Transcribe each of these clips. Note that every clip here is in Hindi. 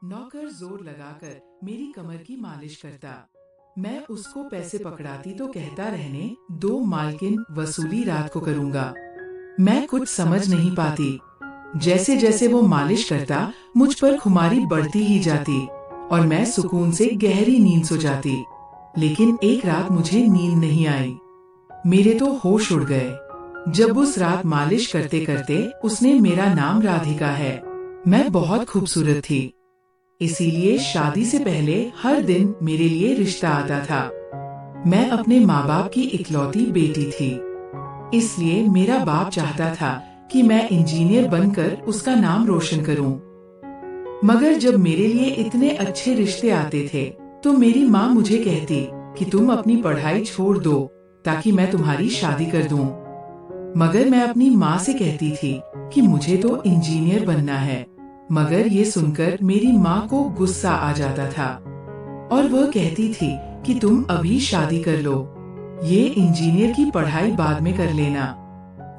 नौकर जोर लगाकर मेरी कमर की मालिश करता। मैं उसको पैसे पकड़ाती तो कहता, रहने दो मालकिन, वसूली रात को करूंगा। मैं कुछ समझ नहीं पाती। जैसे जैसे वो मालिश करता, मुझ पर खुमारी बढ़ती ही जाती और मैं सुकून से गहरी नींद सो जाती। लेकिन एक रात मुझे नींद नहीं आई। मेरे तो होश उड़ गए जब उस रात मालिश करते करते उसने मेरा नाम राधिका है। मैं बहुत खूबसूरत थी, इसीलिए शादी से पहले हर दिन मेरे लिए रिश्ता आता था। मैं अपने माँ बाप की इकलौती बेटी थी, इसलिए मेरा बाप चाहता था कि मैं इंजीनियर बनकर उसका नाम रोशन करूं। मगर जब मेरे लिए इतने अच्छे रिश्ते आते थे तो मेरी माँ मुझे कहती कि तुम अपनी पढ़ाई छोड़ दो ताकि मैं तुम्हारी शादी कर दूं। मगर मैं अपनी माँ से कहती थी कि मुझे तो इंजीनियर बनना है। मगर ये सुनकर मेरी माँ को गुस्सा आ जाता था और वह कहती थी कि तुम अभी शादी कर लो, ये इंजीनियर की पढ़ाई बाद में कर लेना।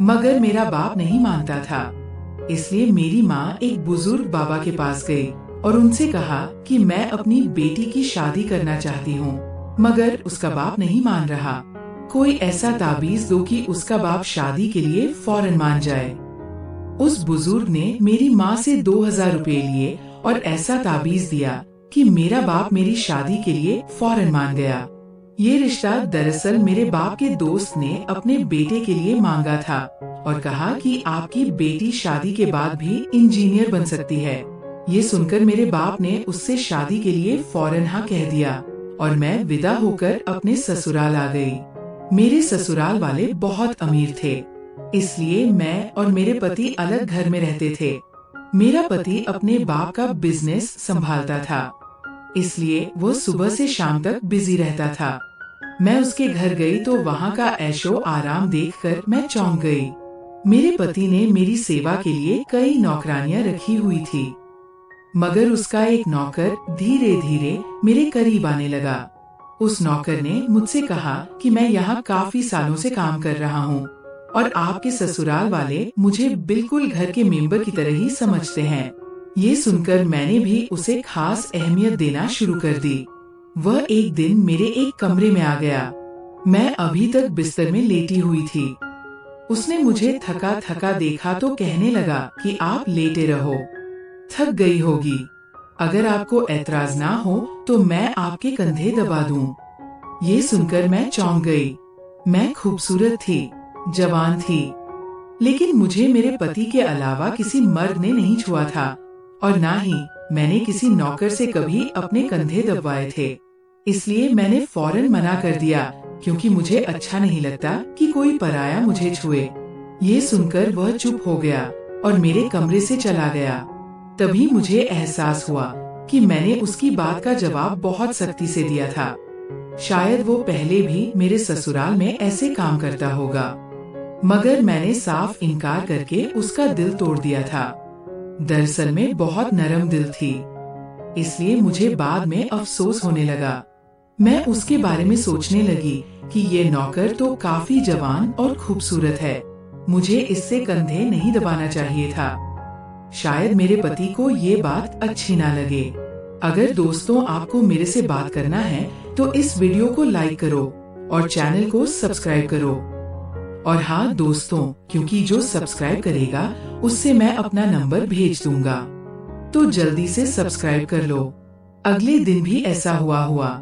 मगर मेरा बाप नहीं मानता था, इसलिए मेरी माँ एक बुजुर्ग बाबा के पास गई और उनसे कहा कि मैं अपनी बेटी की शादी करना चाहती हूँ। मगर उसका बाप नहीं मान रहा। कोई ऐसा ताबीज दो कि उसका बाप शादी के लिए फौरन मान जाए। उस बुजुर्ग ने मेरी माँ से 2000 रुपए लिए और ऐसा ताबीज दिया कि मेरा बाप मेरी शादी के लिए फौरन मान गया। ये रिश्ता दरअसल मेरे बाप के दोस्त ने अपने बेटे के लिए मांगा था और कहा कि आपकी बेटी शादी के बाद भी इंजीनियर बन सकती है। ये सुनकर मेरे बाप ने उससे शादी के लिए फौरन हाँ कह दिया और मैं विदा होकर अपने ससुराल आ गई। मेरे ससुराल वाले बहुत अमीर थे, इसलिए मैं और मेरे पति अलग घर में रहते थे। मेरा पति अपने बाप का बिजनेस संभालता था, इसलिए वो सुबह से शाम तक बिजी रहता था। मैं उसके घर गई तो वहाँ का ऐशो आराम देखकर मैं चौंक गई। मेरे पति ने मेरी सेवा के लिए कई नौकरानियां रखी हुई थी, मगर उसका एक नौकर धीरे धीरे मेरे करीब आने लगा। उस नौकर ने मुझसे कहा कि मैं यहाँ काफी सालों से काम कर रहा हूँ और आपके ससुराल वाले मुझे बिल्कुल घर के मेंबर की तरह ही समझते हैं। ये सुनकर मैंने भी उसे खास अहमियत देना शुरू कर दी। वह एक दिन मेरे एक कमरे में आ गया। मैं अभी तक बिस्तर में लेटी हुई थी। उसने मुझे थका थका देखा तो कहने लगा कि आप लेटे रहो, थक गई होगी। अगर आपको ऐतराज ना हो तो मैं आपके कंधे दबा दूं। ये सुनकर मैं चौंक गई। मैं खूबसूरत थी, जवान थी, लेकिन मुझे मेरे पति के अलावा किसी मर्द ने नहीं छुआ था और ना ही मैंने किसी नौकर से कभी अपने कंधे दबाए थे। इसलिए मैंने फौरन मना कर दिया, क्योंकि मुझे अच्छा नहीं लगता कि कोई पराया मुझे छुए। ये सुनकर वह चुप हो गया और मेरे कमरे से चला गया। तभी मुझे एहसास हुआ कि मैंने उसकी बात का जवाब बहुत सख्ती से दिया था। शायद वो पहले भी मेरे ससुराल में ऐसे काम करता होगा, मगर मैंने साफ इनकार करके उसका दिल तोड़ दिया था। दरअसल में बहुत नरम दिल थी, इसलिए मुझे बाद में अफसोस होने लगा। मैं उसके बारे में सोचने लगी कि ये नौकर तो काफी जवान और खूबसूरत है, मुझे इससे कंधे नहीं दबाना चाहिए था। शायद मेरे पति को ये बात अच्छी ना लगे। अगर दोस्तों आपको मेरे से बात करना है तो इस वीडियो को लाइक करो और चैनल को सब्सक्राइब करो। और हाँ दोस्तों, क्योंकि जो सब्सक्राइब करेगा उससे मैं अपना नंबर भेज दूंगा, तो जल्दी से सब्सक्राइब कर लो। अगले दिन भी ऐसा हुआ।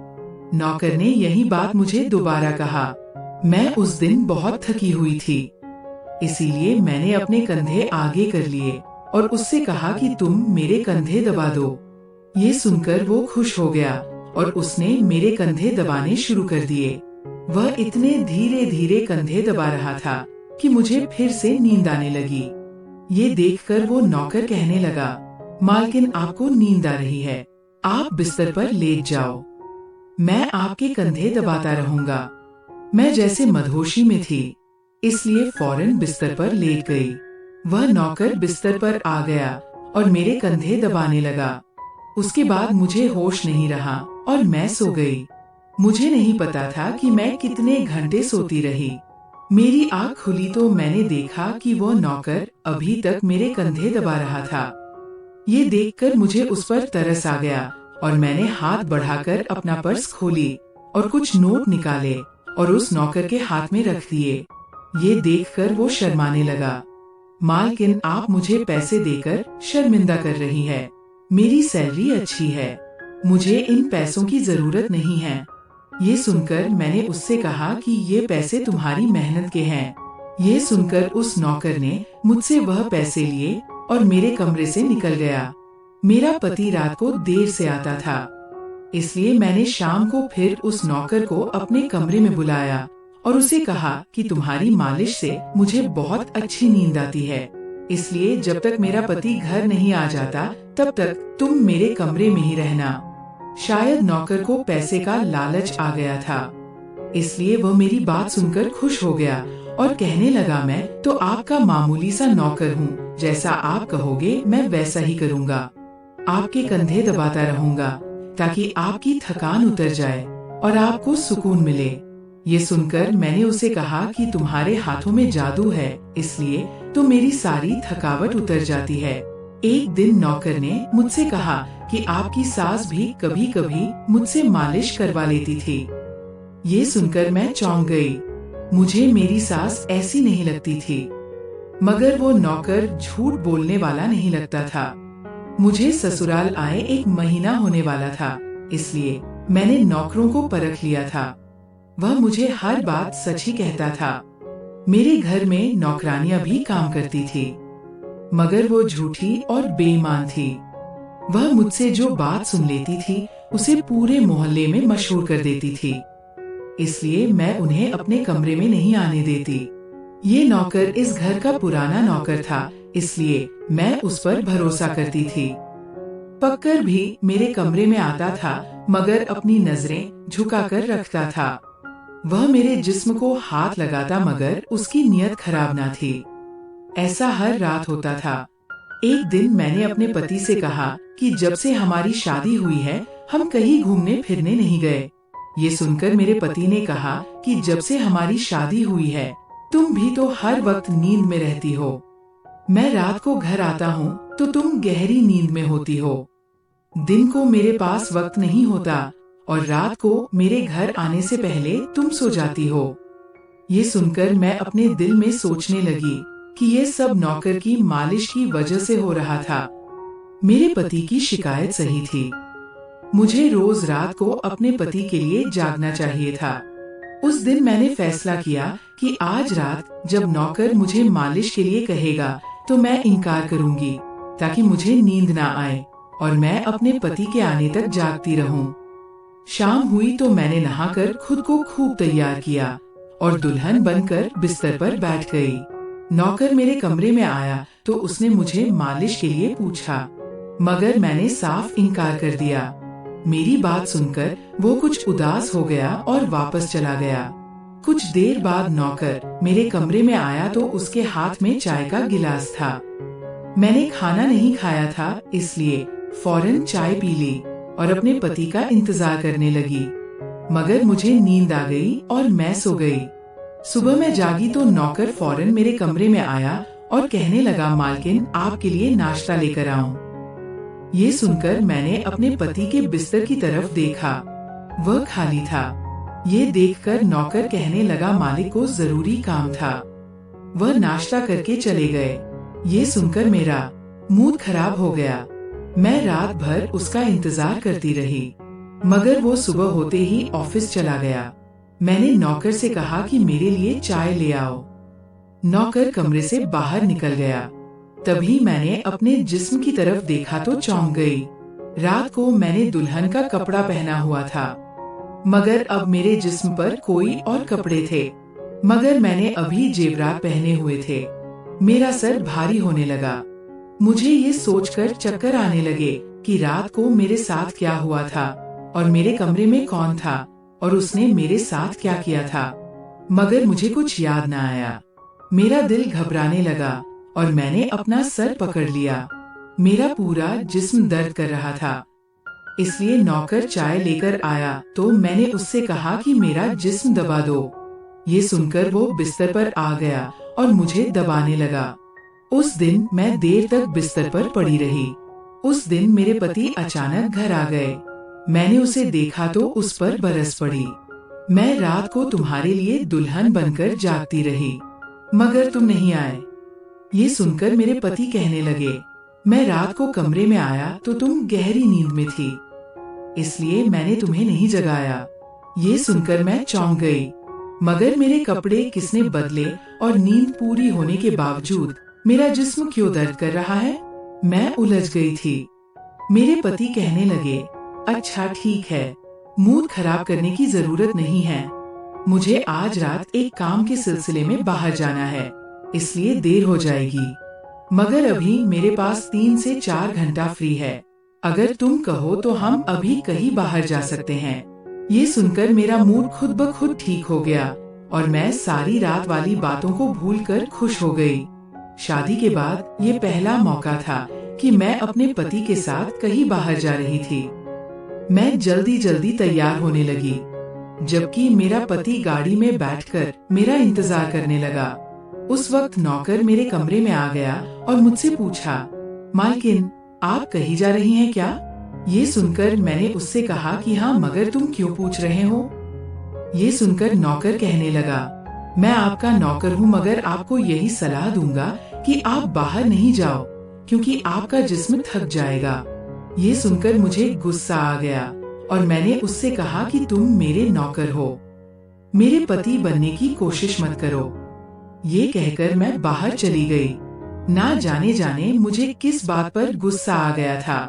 नौकर ने यही बात मुझे दोबारा कहा। मैं उस दिन बहुत थकी हुई थी, इसीलिए मैंने अपने कंधे आगे कर लिए और उससे कहा कि तुम मेरे कंधे दबा दो। ये सुनकर वो खुश हो गया और उसने मेरे कंधे दबाने शुरू कर दिए। वह इतने धीरे धीरे कंधे दबा रहा था कि मुझे फिर से नींद आने लगी। ये देखकर वो नौकर कहने लगा, मालकिन आपको नींद आ रही है, आप बिस्तर पर लेट जाओ, मैं आपके कंधे दबाता रहूंगा। मैं जैसे मदहोशी में थी, इसलिए फौरन बिस्तर पर लेट गई। वह नौकर बिस्तर पर आ गया और मेरे कंधे दबाने लगा। उसके बाद मुझे होश नहीं रहा और मैं सो गई। मुझे नहीं पता था कि मैं कितने घंटे सोती रही। मेरी आँख खुली तो मैंने देखा कि वो नौकर अभी तक मेरे कंधे दबा रहा था। ये देखकर मुझे उस पर तरस आ गया और मैंने हाथ बढ़ाकर अपना पर्स खोली और कुछ नोट निकाले और उस नौकर के हाथ में रख दिए। ये देखकर वो शर्माने लगा। मालकिन, आप मुझे पैसे देकर शर्मिंदा कर रही है। मेरी सैलरी अच्छी है, मुझे इन पैसों की जरूरत नहीं है। ये सुनकर मैंने उससे कहा कि ये पैसे तुम्हारी मेहनत के हैं। ये सुनकर उस नौकर ने मुझसे वह पैसे लिए और मेरे कमरे से निकल गया। मेरा पति रात को देर से आता था, इसलिए मैंने शाम को फिर उस नौकर को अपने कमरे में बुलाया और उसे कहा कि तुम्हारी मालिश से मुझे बहुत अच्छी नींद आती है, इसलिए जब तक मेरा पति घर नहीं आ जाता तब तक तुम मेरे कमरे में ही रहना। शायद नौकर को पैसे का लालच आ गया था, इसलिए वह मेरी बात सुनकर खुश हो गया और कहने लगा, मैं तो आपका मामूली सा नौकर हूँ, जैसा आप कहोगे मैं वैसा ही करूँगा। आपके कंधे दबाता रहूँगा ताकि आपकी थकान उतर जाए और आपको सुकून मिले। ये सुनकर मैंने उसे कहा कि तुम्हारे हाथों में जादू है, इसलिए तो मेरी सारी थकावट उतर जाती है। एक दिन नौकर ने मुझसे कहा कि आपकी सास भी कभी कभी मुझसे मालिश करवा लेती थी। ये सुनकर मैं चौंक गई। मुझे मेरी सास ऐसी नहीं लगती थी, मगर वो नौकर झूठ बोलने वाला नहीं लगता था। मुझे ससुराल आए 1 महीना होने वाला था, इसलिए मैंने नौकरों को परख लिया था। वह मुझे हर बात सच ही कहता था। मेरे घर में नौकरानियां भी काम करती थी, मगर वो झूठी और बेईमान थी। वह मुझसे जो बात सुन लेती थी उसे पूरे मोहल्ले में मशहूर कर देती थी, इसलिए मैं उन्हें अपने कमरे में नहीं आने देती। ये नौकर इस घर का पुराना नौकर था, इसलिए मैं उस पर भरोसा करती थी। पक्कर भी मेरे कमरे में आता था, मगर अपनी नजरें झुकाकर रखता था। वह मेरे जिस्म को हाथ लगाता, मगर उसकी नियत खराब ना थी। ऐसा हर रात होता था। एक दिन मैंने अपने पति से कहा कि जब से हमारी शादी हुई है हम कहीं घूमने फिरने नहीं गए। ये सुनकर मेरे पति ने कहा कि जब से हमारी शादी हुई है तुम भी तो हर वक्त नींद में रहती हो। मैं रात को घर आता हूँ तो तुम गहरी नींद में होती हो। दिन को मेरे पास वक्त नहीं होता और रात को मेरे घर आने से पहले तुम सो जाती हो। ये सुनकर मैं अपने दिल में सोचने लगी कि ये सब नौकर की मालिश की वजह से हो रहा था। मेरे पति की शिकायत सही थी। मुझे रोज रात को अपने पति के लिए जागना चाहिए था। उस दिन मैंने फैसला किया कि आज रात जब नौकर मुझे मालिश के लिए कहेगा तो मैं इनकार करूंगी, ताकि मुझे नींद ना आए और मैं अपने पति के आने तक जागती रहूं। शाम हुई तो मैंने नहाकर खुद को खूब तैयार किया और दुल्हन बनकर बिस्तर पर बैठ गई। नौकर मेरे कमरे में आया तो उसने मुझे मालिश के लिए पूछा, मगर मैंने साफ इनकार कर दिया। मेरी बात सुनकर वो कुछ उदास हो गया और वापस चला गया। कुछ देर बाद नौकर मेरे कमरे में आया तो उसके हाथ में चाय का गिलास था। मैंने खाना नहीं खाया था, इसलिए फौरन चाय पी ली और अपने पति का इंतजार करने लगी, मगर मुझे नींद आ गई और मैं सो गई। सुबह मैं जागी तो नौकर फौरन मेरे कमरे में आया और कहने लगा, मालकिन आपके लिए नाश्ता लेकर आऊं। ये सुनकर मैंने अपने पति के बिस्तर की तरफ देखा, वह खाली था। ये देखकर नौकर कहने लगा, मालिक को जरूरी काम था। वह नाश्ता करके चले गए। ये सुनकर मेरा मूड खराब हो गया। मैं रात भर उसका इंतजार करती रही, मगर वो सुबह होते ही ऑफिस चला गया। मैंने नौकर से कहा कि मेरे लिए चाय ले आओ। नौकर कमरे से बाहर निकल गया। तभी मैंने अपने जिस्म की तरफ देखा तो चौंक गई। रात को मैंने दुल्हन का कपड़ा पहना हुआ था, मगर अब मेरे जिस्म पर कोई और कपड़े थे, मगर मैंने अभी जेवरात पहने हुए थे। मेरा सर भारी होने लगा। मुझे ये सोचकर चक्कर आने लगे कि रात को मेरे साथ क्या हुआ था और मेरे कमरे में कौन था और उसने मेरे साथ क्या किया था, मगर मुझे कुछ याद न आया। मेरा दिल घबराने लगा और मैंने अपना सर पकड़ लिया। मेरा पूरा जिस्म दर्द कर रहा था, इसलिए नौकर चाय लेकर आया तो मैंने उससे कहा कि मेरा जिस्म दबा दो। ये सुनकर वो बिस्तर पर आ गया और मुझे दबाने लगा। उस दिन मैं देर तक बिस्तर पर पड़ी रही। उस दिन मेरे पति अचानक घर आ गए। मैंने उसे देखा तो उस पर बरस पड़ी। मैं रात को तुम्हारे लिए दुल्हन बनकर जागती रही, मगर तुम नहीं आए। ये सुनकर मेरे पति कहने लगे, मैं रात को कमरे में आया तो तुम गहरी नींद में थी, इसलिए मैंने तुम्हें नहीं जगाया। ये सुनकर मैं चौंक गई, मगर मेरे कपड़े किसने बदले और नींद पूरी होने के बावजूद मेरा जिस्म क्यों दर्द कर रहा है? मैं उलझ गई थी। मेरे पति कहने लगे, अच्छा ठीक है, मूड खराब करने की जरूरत नहीं है। मुझे आज रात एक काम के सिलसिले में बाहर जाना है, इसलिए देर हो जाएगी। मगर अभी मेरे पास 3 से 4 घंटा फ्री है। अगर तुम कहो तो हम अभी कहीं बाहर जा सकते हैं। ये सुनकर मेरा मूड खुद ब खुद ठीक हो गया और मैं सारी रात वाली बातों को भूलकर खुश हो गई। शादी के बाद ये पहला मौका था कि मैं अपने पति के साथ कहीं बाहर जा रही थी। मैं जल्दी जल्दी तैयार होने लगी, जबकि मेरा पति गाड़ी में बैठकर मेरा इंतजार करने लगा। उस वक्त नौकर मेरे कमरे में आ गया और मुझसे पूछा, मालकिन आप कहीं जा रही हैं क्या? ये सुनकर मैंने उससे कहा कि हाँ, मगर तुम क्यों पूछ रहे हो? ये सुनकर नौकर कहने लगा, मैं आपका नौकर हूँ, मगर आपको यही सलाह दूंगा कि आप बाहर नहीं जाओ, क्योंकि आपका जिस्म थक जाएगा। ये सुनकर मुझे गुस्सा आ गया और मैंने उससे कहा कि तुम मेरे नौकर हो, मेरे पति बनने की कोशिश मत करो। ये कहकर मैं बाहर चली गई। ना जाने मुझे किस बात पर गुस्सा आ गया था।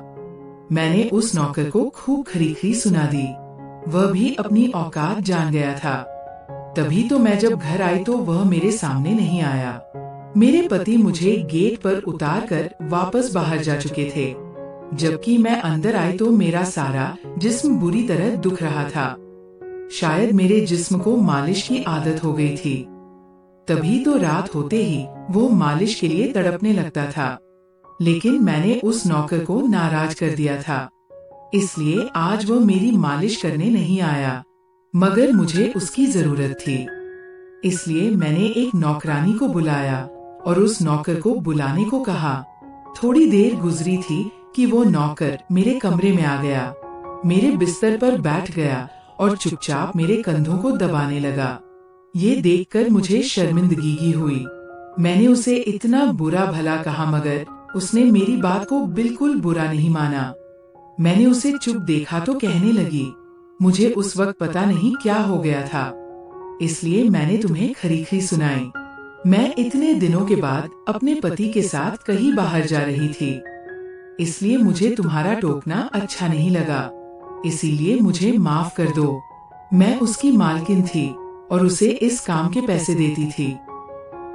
मैंने उस नौकर को खूब खरी सुना दी, वह भी अपनी औकात जान गया था। तभी तो मैं जब घर आई तो वह मेरे सामने नहीं आया। मेरे पति मुझे गेट पर उतार कर वापस बाहर जा चुके थे, जबकि मैं अंदर आई तो मेरा सारा जिस्म बुरी तरह दुख रहा था। शायद मेरे जिस्म को मालिश की आदत हो गई थी। तभी तो रात होते ही वो मालिश के लिए तड़पने लगता था, लेकिन मैंने उस नौकर को नाराज कर दिया था, इसलिए आज वो मेरी मालिश करने नहीं आया, मगर मुझे उसकी जरूरत थी। इसलिए मैंने एक नौकरानी को बुलाया और उस नौकर को बुलाने को कहा। थोड़ी देर गुजरी थी कि वो नौकर मेरे कमरे में आ गया, मेरे बिस्तर पर बैठ गया और चुपचाप मेरे कंधों को दबाने लगा। ये देखकर मुझे शर्मिंदगी हुई। मैंने उसे इतना बुरा भला कहा, मगर उसने मेरी बात को बिल्कुल बुरा नहीं माना। मैंने उसे चुप देखा तो कहने लगी, मुझे उस वक्त पता नहीं क्या हो गया था, इसलिए मैंने तुम्हें खरी सुनाई। मैं इतने दिनों के बाद अपने पति के साथ कहीं बाहर जा रही थी, इसलिए मुझे तुम्हारा टोकना अच्छा नहीं लगा, इसीलिए मुझे माफ कर दो। मैं उसकी मालकिन थी और उसे इस काम के पैसे देती थी,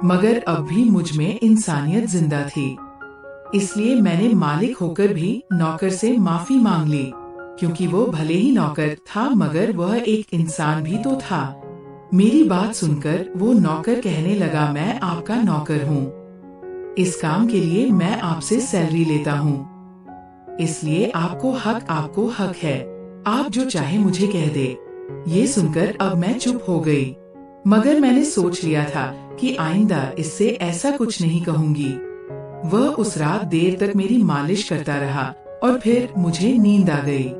मगर अब भी मुझ में इंसानियत जिंदा थी, इसलिए मैंने मालिक होकर भी नौकर से माफी मांग ली, क्योंकि वो भले ही नौकर था मगर वह एक इंसान भी तो था। मेरी बात सुनकर वो नौकर कहने लगा, मैं आपका नौकर हूँ, इस काम के लिए मैं आपसे सैलरी लेता हूँ, इसलिए आपको हक है, आप जो चाहे मुझे कह दे। ये सुनकर अब मैं चुप हो गई, मगर मैंने सोच लिया था कि आइंदा इससे ऐसा कुछ नहीं कहूँगी। वह उस रात देर तक मेरी मालिश करता रहा और फिर मुझे नींद आ गई।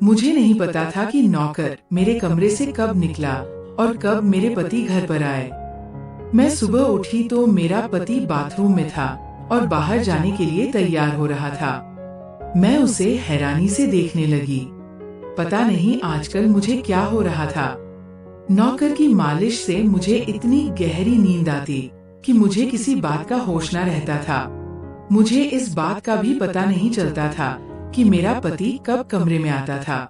मुझे नहीं पता था कि नौकर मेरे कमरे से कब निकला और कब मेरे पति घर पर आए। मैं सुबह उठी तो मेरा पति बाथरूम में था और बाहर जाने के लिए तैयार हो रहा था। मैं उसे हैरानी से देखने लगी। पता नहीं आजकल मुझे क्या हो रहा था। नौकर की मालिश से मुझे इतनी गहरी नींद आती कि मुझे किसी बात का होश न रहता था। मुझे इस बात का भी पता नहीं चलता था कि मेरा पति कब कमरे में आता था।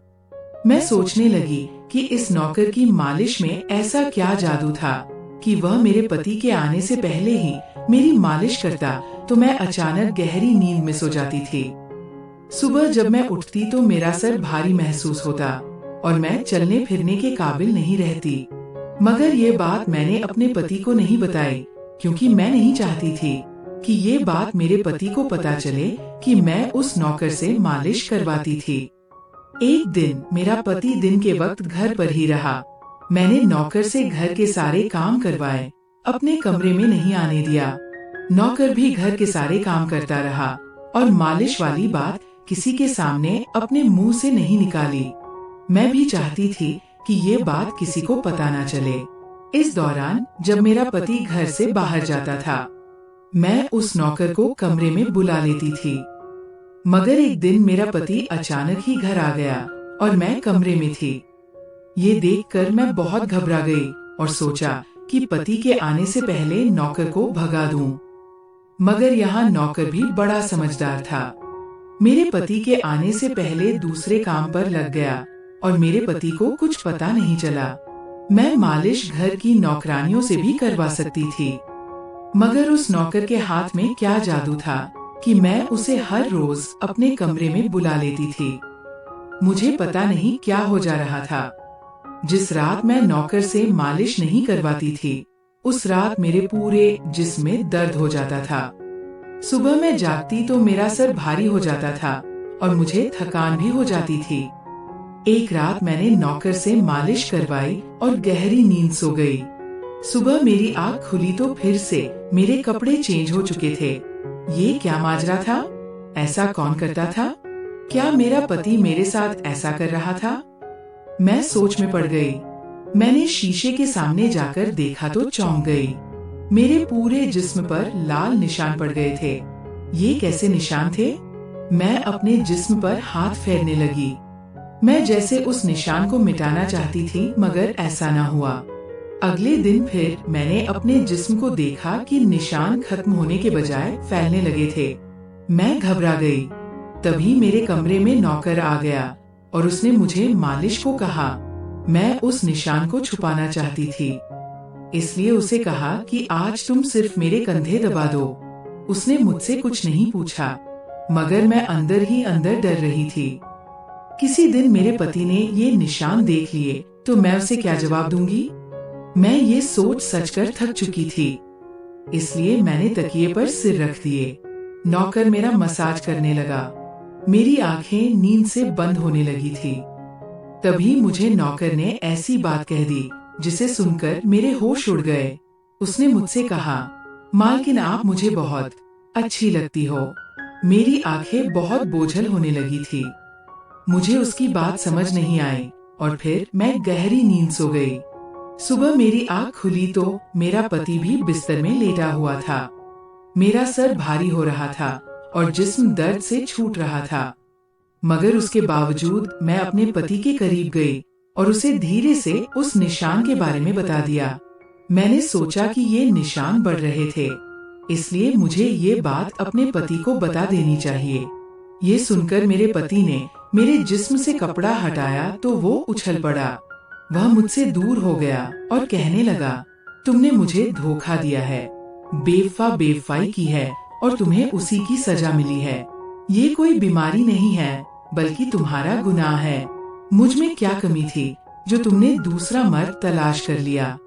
मैं सोचने लगी कि इस नौकर की मालिश में ऐसा क्या जादू था कि वह मेरे पति के आने से पहले ही मेरी मालिश करता तो मैं अचानक गहरी नींद में सो जाती थी। सुबह जब मैं उठती तो मेरा सर भारी महसूस होता और मैं चलने फिरने के काबिल नहीं रहती। मगर ये बात मैंने अपने पति को नहीं बताई, क्योंकि मैं नहीं चाहती थी कि ये बात मेरे पति को पता चले कि मैं उस नौकर से मालिश करवाती थी। एक दिन मेरा पति दिन के वक्त घर पर ही रहा। मैंने नौकर से घर के सारे काम करवाए, अपने कमरे में नहीं आने दिया। नौकर भी घर के सारे काम करता रहा और मालिश वाली बात किसी के सामने अपने मुंह से नहीं निकाली। मैं भी चाहती थी कि ये बात किसी को पता ना चले। इस दौरान जब मेरा पति घर से बाहर जाता था, मैं उस नौकर को कमरे में बुला लेती थी। मगर एक दिन मेरा पति अचानक ही घर आ गया और मैं कमरे में थी। ये देखकर मैं बहुत घबरा गई और सोचा कि पति के आने से पहले नौकर को भगा दूं। मगर यहाँ नौकर भी बड़ा समझदार था। मेरे पति के आने से पहले दूसरे काम पर लग गया और मेरे पति को कुछ पता नहीं चला। मैं मालिश घर की नौकरानियों से भी करवा सकती थी, मगर उस नौकर के हाथ में क्या जादू था कि मैं उसे हर रोज अपने कमरे में बुला लेती थी। मुझे पता नहीं क्या हो जा रहा था। जिस रात मैं नौकर से मालिश नहीं करवाती थी, उस रात मेरे पूरे जिस्म में दर्द हो जाता था। सुबह मैं जागती तो मेरा सर भारी हो जाता था और मुझे थकान भी हो जाती थी। एक रात मैंने नौकर से मालिश करवाई और गहरी नींद सो गई। सुबह मेरी आँख खुली तो फिर से मेरे कपड़े चेंज हो चुके थे। ये क्या माजरा था? ऐसा कौन करता था? क्या मेरा पति मेरे साथ ऐसा कर रहा था? मैं सोच में पड़ गई। मैंने शीशे के सामने जाकर देखा तो चौंक गई। मेरे पूरे जिस्म पर लाल निशान पड़ गए थे। ये कैसे निशान थे? मैं अपने जिस्म पर हाथ फेरने लगी। मैं जैसे उस निशान को मिटाना चाहती थी, मगर ऐसा ना हुआ। अगले दिन फिर मैंने अपने जिस्म को देखा कि निशान खत्म होने के बजाय फैलने लगे थे। मैं घबरा गई। तभी मेरे कमरे में नौकर आ गया और उसने मुझे मालिश को कहा। मैं उस निशान को छुपाना चाहती थी, इसलिए उसे कहा कि आज तुम सिर्फ मेरे कंधे दबा दो। उसने मुझसे कुछ नहीं पूछा, मगर मैं अंदर ही अंदर डर रही थी। किसी दिन मेरे पति ने ये निशान देख लिए तो मैं उसे क्या जवाब दूंगी? मैं ये सोच सचकर थक चुकी थी, इसलिए मैंने तकिए पर सिर रख दिए। नौकर मेरा मसाज करने लगा। मेरी आंखें नींद से बंद होने लगी थी। तभी मुझे नौकर ने ऐसी बात कह दी जिसे सुनकर मेरे होश उड़ गए। उसने मुझसे कहा, मालकिन आप मुझे बहुत अच्छी लगती हो। मेरी आंखें बहुत बोझल होने लगी थी। मुझे उसकी बात समझ नहीं आई और फिर मैं गहरी नींद सो गई। सुबह मेरी आँख खुली तो मेरा पति भी बिस्तर में लेटा हुआ था। मेरा सर भारी हो रहा था और जिस्म दर्द से छूट रहा था। मगर उसके बावजूद मैं अपने पति के करीब गई और उसे धीरे से उस निशान के बारे में बता दिया। मैंने सोचा कि ये निशान बढ़ रहे थे, इसलिए मुझे ये बात अपने पति को बता देनी चाहिए। ये सुनकर मेरे पति ने मेरे जिस्म से कपड़ा हटाया तो वो उछल पड़ा। वह मुझसे दूर हो गया और कहने लगा, तुमने मुझे धोखा दिया है, बेवफाई की है और तुम्हें उसी की सजा मिली है। ये कोई बीमारी नहीं है, बल्कि तुम्हारा गुनाह है। मुझ में क्या कमी थी जो तुमने दूसरा मर्द तलाश कर लिया?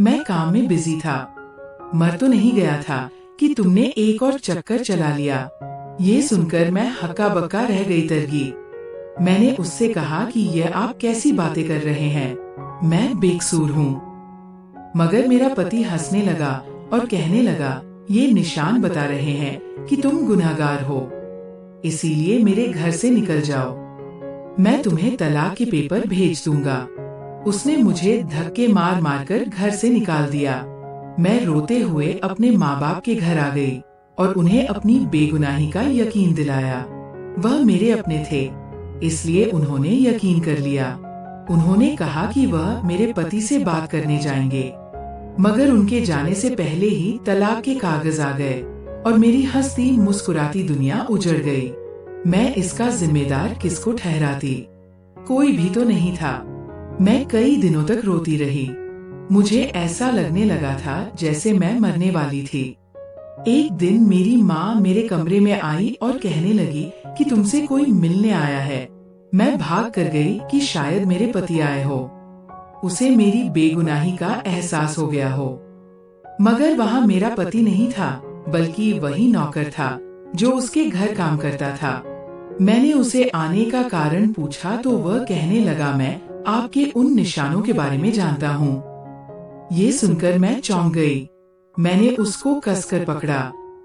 मैं काम में बिजी था। मर तो नहीं गया था कि तुमने एक और चक्कर चला लिया। ये सुनकर मैं हक्का बक्का रह गई तरगी। मैंने उससे कहा कि यह आप कैसी बातें कर रहे हैं, मैं बेकसूर हूँ। मगर मेरा पति हंसने लगा और कहने लगा, ये निशान बता रहे हैं कि तुम गुनहगार हो, इसीलिए मेरे घर से निकल जाओ। मैं तुम्हें तलाक के पेपर भेज दूंगा। उसने मुझे धक्के मार मार कर घर से निकाल दिया। मैं रोते हुए अपने माँ बाप के घर आ गई और उन्हें अपनी बेगुनाही का यकीन दिलाया। वह मेरे अपने थे, इसलिए उन्होंने यकीन कर लिया। उन्होंने कहा कि वह मेरे पति से बात करने जाएंगे, मगर उनके जाने से पहले ही तलाक के कागज आ गए और मेरी हंसती मुस्कुराती दुनिया उजड़ गई। मैं इसका जिम्मेदार किसको ठहराती? कोई भी तो नहीं था। मैं कई दिनों तक रोती रही। मुझे ऐसा लगने लगा था जैसे मैं मरने वाली थी। एक दिन मेरी माँ मेरे कमरे में आई और कहने लगी कि तुमसे कोई मिलने आया है। मैं भाग कर गई कि शायद मेरे पति आए हो, उसे मेरी बेगुनाही का एहसास हो गया हो। मगर वहाँ मेरा पति नहीं था, बल्कि वही नौकर था जो उसके घर काम करता था। मैंने उसे आने का कारण पूछा तो वह कहने लगा, मैं आपके उन निशानों के बारे में जानता हूँ। ये सुनकर मैं चौंक गई। मैंने उसको कसकर पकड़ा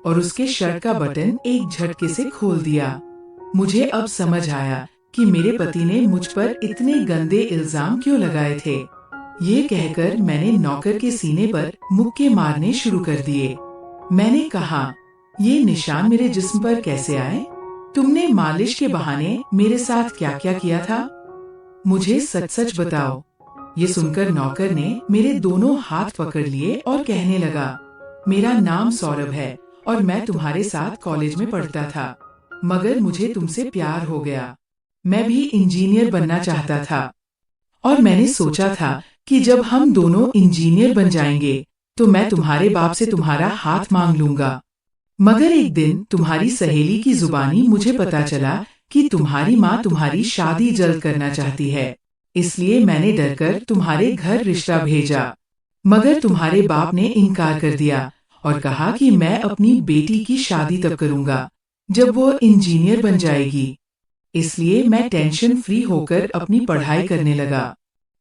और उसके शर्ट का बटन एक झटके से खोल दिया। मुझे अब समझ आया कि मेरे पति ने मुझ पर इतने गंदे इल्जाम क्यों लगाए थे। ये कहकर मैंने नौकर के सीने पर मुक्के मारने शुरू कर दिए। मैंने कहा, ये निशान मेरे जिस्म पर कैसे आए? तुमने मालिश के बहाने मेरे साथ क्या क्या किया था? मुझे सच सच बताओ। ये सुनकर नौकर ने मेरे दोनों हाथ पकड़ लिए और कहने लगा, मेरा नाम सौरभ है और मैं तुम्हारे साथ कॉलेज में पढ़ता था, मगर मुझे तुमसे प्यार हो गया। मैं भी इंजीनियर बनना चाहता था और मैंने सोचा था कि जब हम दोनों इंजीनियर बन जाएंगे तो मैं तुम्हारे बाप से तुम्हारा हाथ मांग लूंगा। मगर एक दिन तुम्हारी सहेली की जुबानी मुझे पता चला कि तुम्हारी माँ तुम्हारी शादी जल्द करना चाहती है, इसलिए मैंने डरकर तुम्हारे घर रिश्ता भेजा। मगर तुम्हारे बाप ने इनकार कर दिया और कहा कि मैं अपनी बेटी की शादी तब करूंगा जब वो इंजीनियर बन जाएगी। इसलिए मैं टेंशन फ्री होकर अपनी पढ़ाई करने लगा।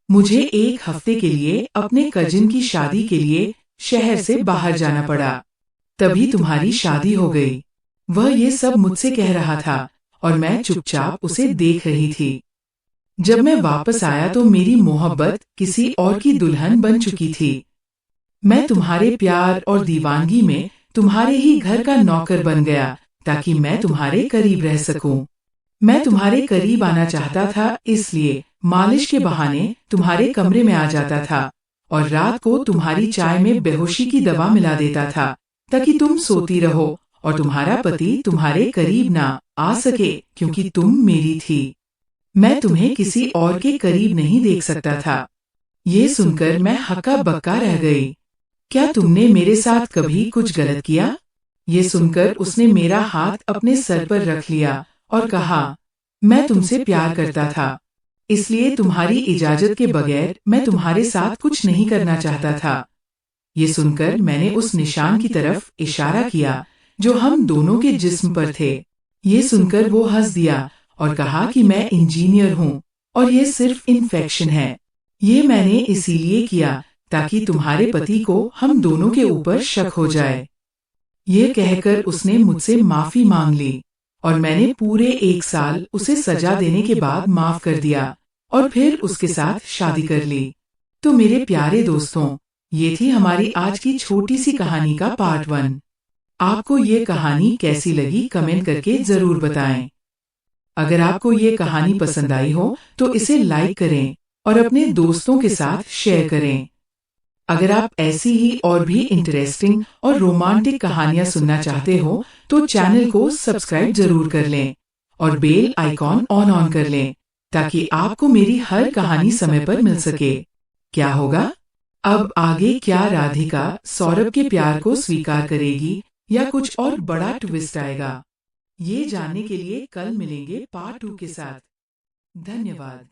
मुझे एक हफ्ते के लिए अपने कजिन की शादी के लिए शहर से बाहर जाना पड़ा। तभी तुम्हारी शादी हो गई। वह ये सब मुझसे कह रहा था और मैं चुपचाप उसे देख रही थी। जब मैं वापस आया तो मेरी मोहब्बत किसी और की दुल्हन बन चुकी थी। मैं तुम्हारे प्यार और दीवानगी में तुम्हारे ही घर का नौकर बन गया ताकि मैं तुम्हारे करीब रह सकूं। मैं तुम्हारे करीब आना चाहता था, इसलिए मालिश के बहाने तुम्हारे कमरे में आ जाता था और रात को तुम्हारी चाय में बेहोशी की दवा मिला देता था ताकि तुम सोती रहो और तुम्हारा पति तुम्हारे करीब ना आ सके, क्योंकि तुम मेरी थी। मैं तुम्हें किसी और के करीब नहीं देख सकता था। ये सुनकर मैं हक्का बक्का रह गई। क्या तुमने मेरे साथ कभी कुछ गलत किया? ये सुनकर उसने मेरा हाथ अपने सर पर रख लिया और कहा, मैं तुमसे प्यार करता था, इसलिए तुम्हारी इजाजत के बगैर मैं तुम्हारे साथ कुछ नहीं करना चाहता था। ये सुनकर मैंने उस निशान की तरफ इशारा किया जो हम दोनों के जिस्म पर थे। ये सुनकर वो हंस दिया और कहा कि मैं इंजीनियर हूँ और ये सिर्फ इन्फेक्शन है। ये मैंने इसीलिए किया ताकि तुम्हारे पति को हम दोनों के ऊपर शक हो जाए। ये कहकर उसने मुझसे माफी मांग ली और मैंने पूरे 1 साल उसे सजा देने के बाद माफ कर दिया और फिर उसके साथ शादी कर ली। तो मेरे प्यारे दोस्तों, ये थी हमारी आज की छोटी सी कहानी का पार्ट 1। आपको ये कहानी कैसी लगी कमेंट करके जरूर बताएं। अगर आपको ये कहानी पसंद आई हो तो इसे लाइक करें और अपने दोस्तों के साथ शेयर करें। अगर आप ऐसी ही और भी इंटरेस्टिंग और रोमांटिक कहानियां सुनना चाहते हो तो चैनल को सब्सक्राइब जरूर कर लें और बेल आइकॉन ऑन कर लें ताकि आपको मेरी हर कहानी समय पर मिल सके। क्या होगा अब आगे? क्या राधिका सौरभ के प्यार को स्वीकार करेगी या कुछ और बड़ा ट्विस्ट आएगा? ये जानने के लिए कल मिलेंगे पार्ट 2 के साथ। धन्यवाद।